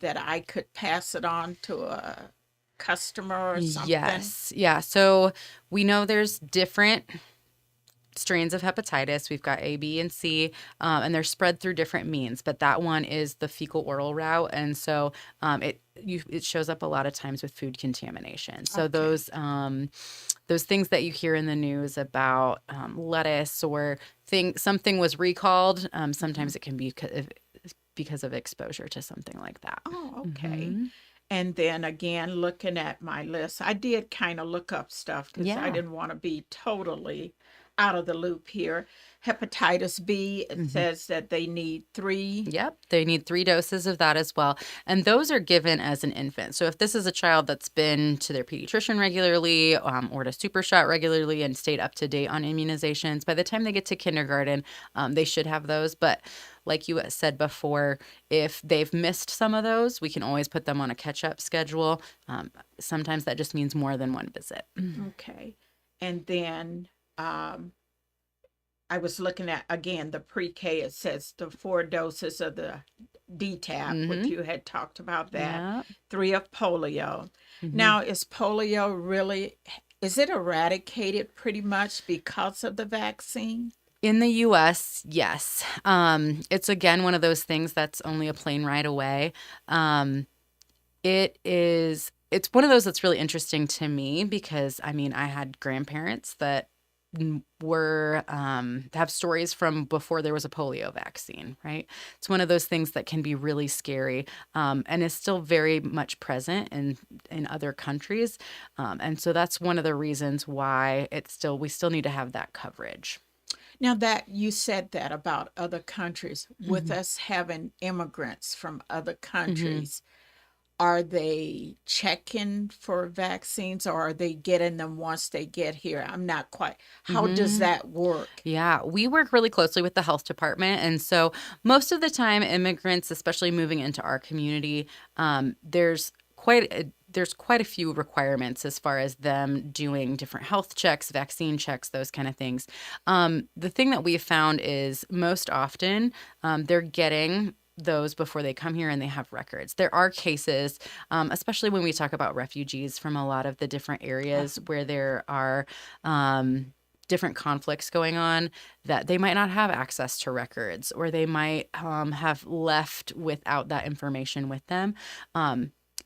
that I could pass it on to a customer or something? Yes. Yeah. So we know there's different strains of hepatitis. We've got A, B, and C, and they're spread through different means. But that one is the fecal oral route, and so it shows up a lot of times with food contamination. So Okay. those things that you hear in the news about lettuce or something was recalled. Hmm. Sometimes it can be because of exposure to something like that. Oh, okay. Hmm. And then again, looking at my list, I did kind of look up stuff because I Yeah. didn't want to be totally out of the loop here. Hepatitis B, it Hmm. says that they need three. Yep, they need 3 doses of that as well. And those are given as an infant. So if this is a child that's been to their pediatrician regularly or to Super Shot regularly and stayed up to date on immunizations, by the time they get to kindergarten, they should have those. But like you said before, if they've missed some of those, we can always put them on a catch up schedule. Sometimes that just means more than one visit. Okay. And then um, I was looking at again the pre-K. It says the 4 doses of the DTaP, which Mm-hmm. you had talked about that. Yeah. 3 of polio. Mm-hmm. Now, is polio really, is it eradicated pretty much because of the vaccine? In the US, yes. It's again one of those things that's only a plane ride away. Um, it's one of those that's really interesting to me because I mean, I had grandparents that were have stories from before there was a polio vaccine, right? It's one of those things that can be really scary, and is still very much present in other countries. And so that's one of the reasons why we still need to have that coverage. Now that you said that about other countries, with Hmm. us having immigrants from other Hmm. countries, are they checking for vaccines or are they getting them once they get here? I'm not quite. How does Hmm. that work? Yeah, we work really closely with the health department. And so most of the time, immigrants, especially moving into our community, there's quite a few requirements as far as them doing different health checks, vaccine checks, those kind of things. The thing that we've found is most often they're getting those before they come here and they have records. There are cases, especially when we talk about refugees from a lot of the different areas where there are different conflicts going on, that they might not have access to records or they might have left without that information with them.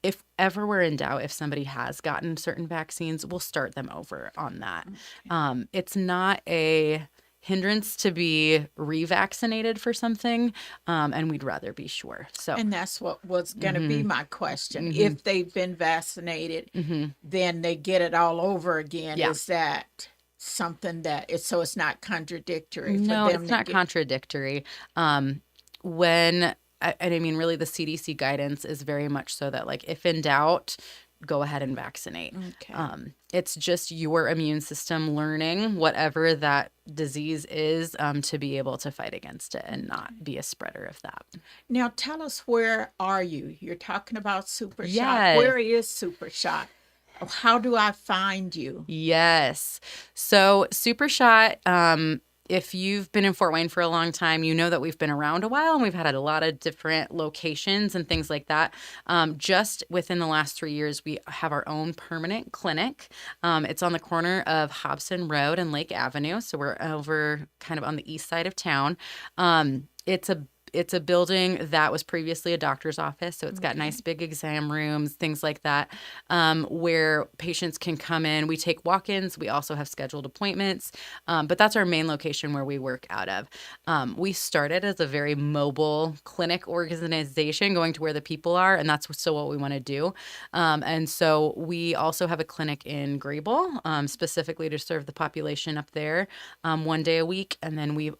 If ever we're in doubt if somebody has gotten certain vaccines, we'll start them over on that. Okay. It's not a hindrance to be revaccinated for something, and we'd rather be sure. So, And that's what was going to be hmm. my question. Hmm. If they've been vaccinated, Hmm. then they get it all over again. Yeah. Is that something that it's so it's not contradictory for No, them it's to not get? contradictory. When and I mean, really, the CDC guidance is very much so that, like, if in doubt, go ahead and vaccinate. Okay. It's just your immune system learning whatever that disease is, to be able to fight against it and not Okay. be a spreader of that. Now tell us, where are you? You're talking about Super Shot. Yes. Where is Super Shot? How do I find you? Yes. So Super Shot, if you've been in Fort Wayne for a long time, you know that we've been around a while and we've had a lot of different locations and things like that. Just within the last 3 years, we have our own permanent clinic. It's on the corner of Hobson Road and Lake Avenue. So we're over kind of on the east side of town. It's a building that was previously a doctor's office, so it's got Okay. nice big exam rooms, things like that, where patients can come in. We take walk-ins. We also have scheduled appointments, but that's our main location where we work out of. We started as a very mobile clinic organization, going to where the people are, and that's still what we want to do. And so we also have a clinic in Grable, specifically to serve the population up there, one day a week, and then we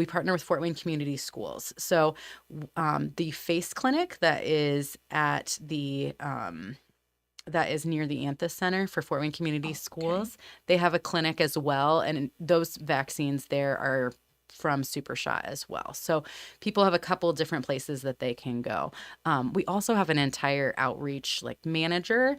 partner with Fort Wayne Community Schools. So the FACE clinic that is near the Anthus Center for Fort Wayne Community Okay. Schools, they have a clinic as well, and those vaccines there are from Super Shot as well. So people have a couple different places that they can go. We also have an entire outreach like manager,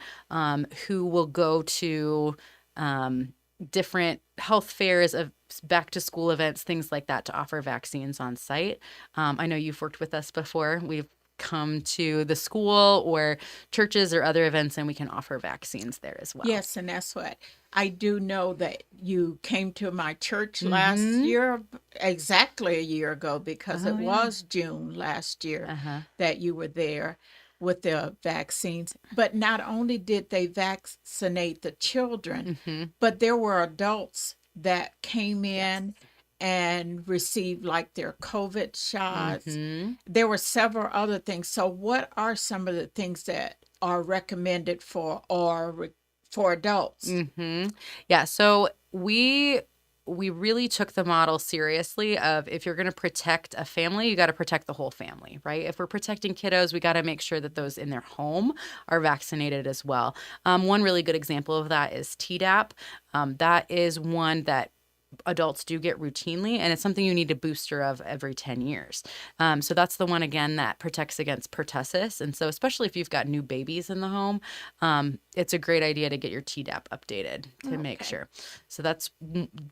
who will go to um, different health fairs of back to school events, things like that, to offer vaccines on site. I know you've worked with us before. We've come to the school or churches or other events, and we can offer vaccines there as well. Yes, and that's what I do know that you came to my church last Mm-hmm. year, exactly a year ago, because it Oh, yeah. was June last year Uh-huh. that you were there with the vaccines. But not only did they vaccinate the children, Mm-hmm. but there were adults that came Yes. in and received like their COVID shots. Mm-hmm. There were several other things. So, what are some of the things that are recommended for adults? Mm-hmm. Yeah. So we really took the model seriously of if you're going to protect a family, you got to protect the whole family, right? If we're protecting kiddos, we got to make sure that those in their home are vaccinated as well. One really good example of that is Tdap. That is one that adults do get routinely, and it's something you need a booster of every 10 years. So that's the one, again, that protects against pertussis. And so especially if you've got new babies in the home, it's a great idea to get your Tdap updated to make Okay. sure. So that's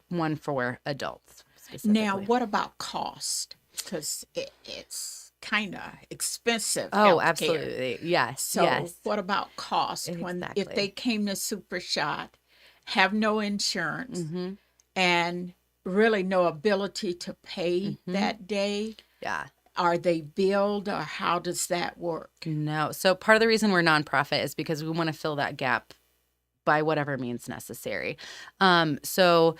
one for adults Now, specifically. what about cost? Because it's kind of expensive Oh, healthcare. absolutely. Yes, So, yes, what about cost when if they exactly. came to Super Shot, have no insurance, Mm-hmm. and really no ability to pay Mm-hmm. that day? Yeah. Are they billed or how does that work? No. So part of the reason we're nonprofit is because we want to fill that gap by whatever means necessary. So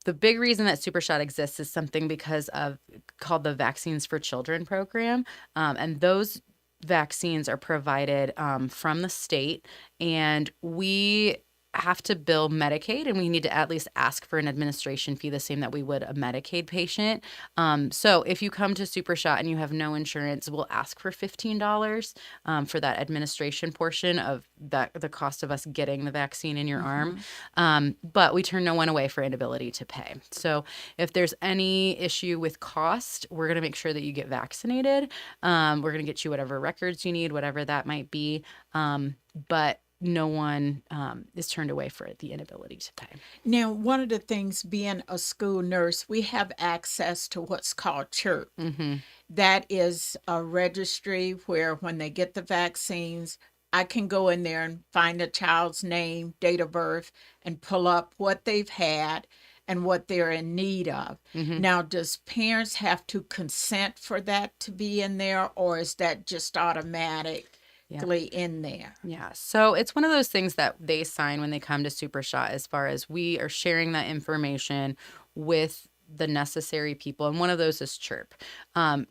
the big reason that Super Shot exists is something because of called the Vaccines for Children program, and those vaccines are provided from the state, and we have to bill Medicaid, and we need to at least ask for an administration fee the same that we would a Medicaid patient. So if you come to Super Shot and you have no insurance, we'll ask for $15 for that administration portion of that, the cost of us getting the vaccine in your arm. Mhm. But we turn no one away for inability to pay. So if there's any issue with cost, we're going to make sure that you get vaccinated. We're going to get you whatever records you need, whatever that might be. But no one is turned away for the inability to pay. Now, one of the things being a school nurse, we have access to what's called CHIRP. Mm-hmm. That is a registry where when they get the vaccines, I can go in there and find a child's name, date of birth, and pull up what they've had and what they're in need of. Mm-hmm. Now, does parents have to consent for that to be in there, or is that just automatically Yeah. in there? Yeah. So it's one of those things that they sign when they come to Super Shot, as far as we are sharing that information with the necessary people. And one of those is CHIRP.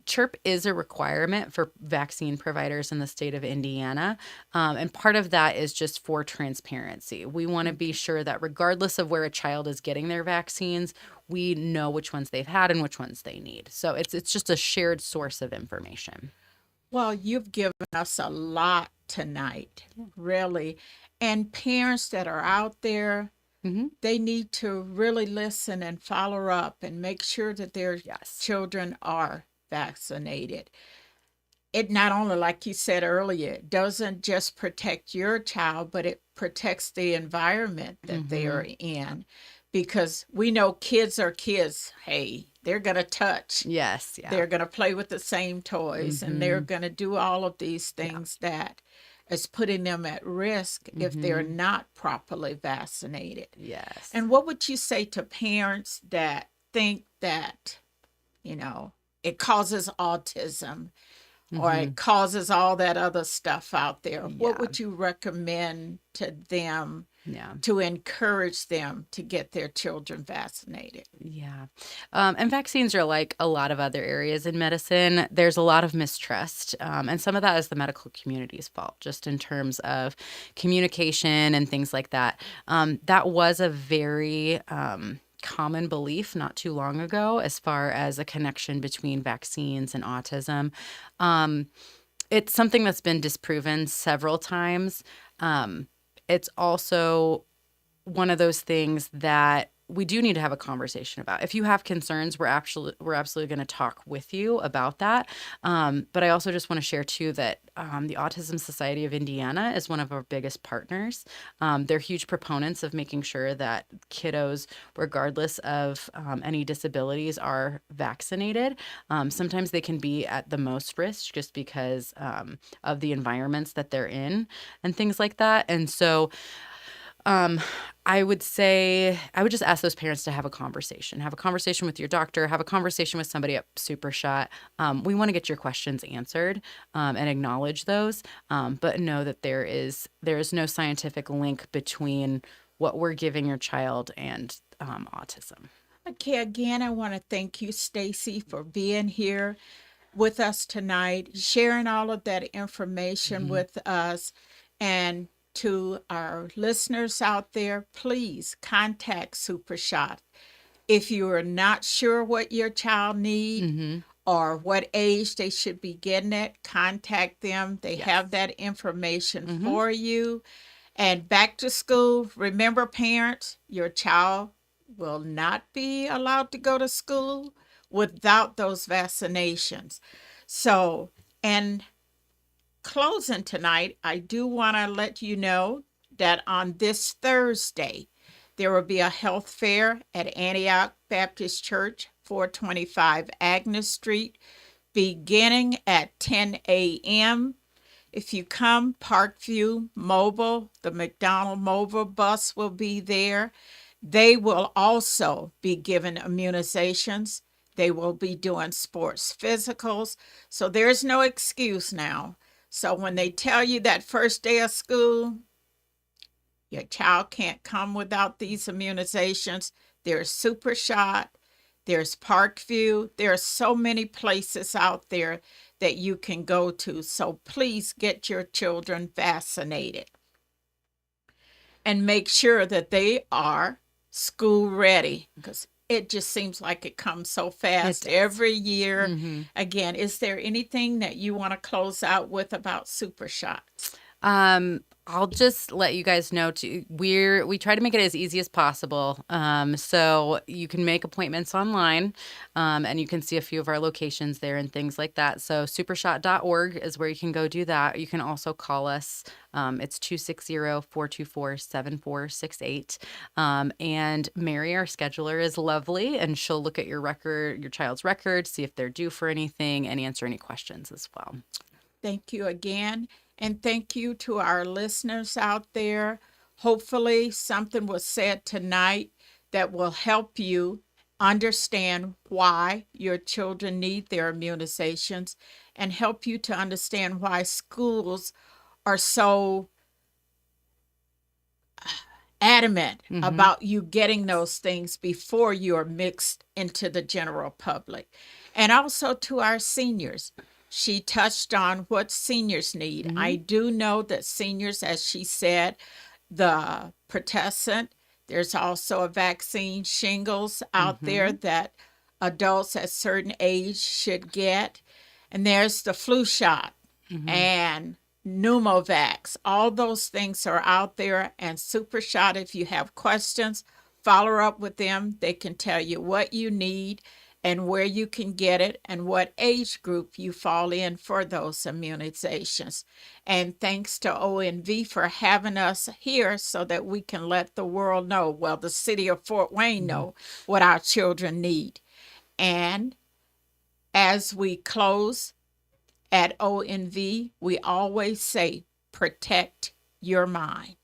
CHIRP is a requirement for vaccine providers in the state of Indiana. And part of that is just for transparency. We want to be sure that regardless of where a child is getting their vaccines, we know which ones they've had and which ones they need. So it's just a shared source of information. Well, you've given us a lot tonight, really. And parents that are out there, Mm-hmm. they need to really listen and follow up and make sure that their Yes. children are vaccinated. It not only, like you said earlier, it doesn't just protect your child, but it protects the environment that they Mm-hmm. are in. Because we know kids are kids. Hey, they're going to touch, Yes. Yeah. they're going to play with the same toys, and they're Mm-hmm. going to do all of these Yeah. things that is putting them at risk if they're Mm-hmm. not properly vaccinated. Yes. And what would you say to parents that think that, you know, it causes autism or Mm-hmm. it causes all that other stuff out there? What Yeah. would you recommend to them Yeah. to encourage them to get their children vaccinated? Yeah. And vaccines are like a lot of other areas in medicine. There's a lot of mistrust. And some of that is the medical community's fault, just in terms of communication and things like that. That was a very common belief not too long ago, as far as a connection between vaccines and autism. It's something that's been disproven several times. It's also one of those things that we do need to have a conversation about. If you have concerns, we're absolutely going to talk with you about that. But I also just want to share too that the Autism Society of Indiana is one of our biggest partners. They're huge proponents of making sure that kiddos, regardless of any disabilities, are vaccinated. Sometimes they can be at the most risk just because of the environments that they're in and things like that. And so I would say, I would just ask those parents to have a conversation with your doctor, have a conversation with somebody at Super Shot. We want to get your questions answered and acknowledge those, but know that there is no scientific link between what we're giving your child and autism. Okay, again, I want to thank you, Staci, for being here with us tonight, sharing all of that information Mhm. with us. And to our listeners out there, please contact SuperShot. If you are not sure what your child needs Mhm. or what age they should be getting it, contact them. They Yes. have that information Mhm. for you. And back to school, remember, parents, your child will not be allowed to go to school without those vaccinations. So, and closing tonight, I do want to let you know that on this Thursday, there will be a health fair at Antioch Baptist Church, 425 Agnes Street, beginning at 10 a.m. If you come, Parkview Mobile, the McDonald Mobile bus will be there. They will also be given immunizations. They will be doing sports physicals. So there's no excuse now. So when they tell you that first day of school, your child can't come without these immunizations, there's Super Shot, there's Parkview. There are so many places out there that you can go to. So please get your children vaccinated and make sure that they are school ready, because it just seems like it comes so It fast does. every year. Mhm. Again, is there anything that you want to close out with about Super Shots? I'll just let you guys know too. We try to make it as easy as possible. So you can make appointments online, and you can see a few of our locations there and things like that. So supershot.org is where you can go do that. You can also call us. It's 260-424-7468. And Mary, our scheduler, is lovely, and she'll look at your record, your child's record, see if they're due for anything, and answer any questions as well. Thank you again. And thank you to our listeners out there. Hopefully, something was said tonight that will help you understand why your children need their immunizations and help you to understand why schools are so adamant Mm-hmm. about you getting those things before you are mixed into the general public. And also to our seniors. She touched on what seniors need. Mm-hmm. I do know that seniors, as she said, the pertussis, there's also a vaccine, shingles, out there Mm-hmm. that adults at certain age should get. And there's the flu shot Mm-hmm. and pneumovax. All those things are out there. And Super Shot, if you have questions, follow up with them. They can tell you what you need and where you can get it and what age group you fall in for those immunizations. And thanks to ONV for having us here so that we can let the world know, well, the city of Fort Wayne Mm-hmm. know what our children need. And as we close, at ONV, we always say, protect your mind.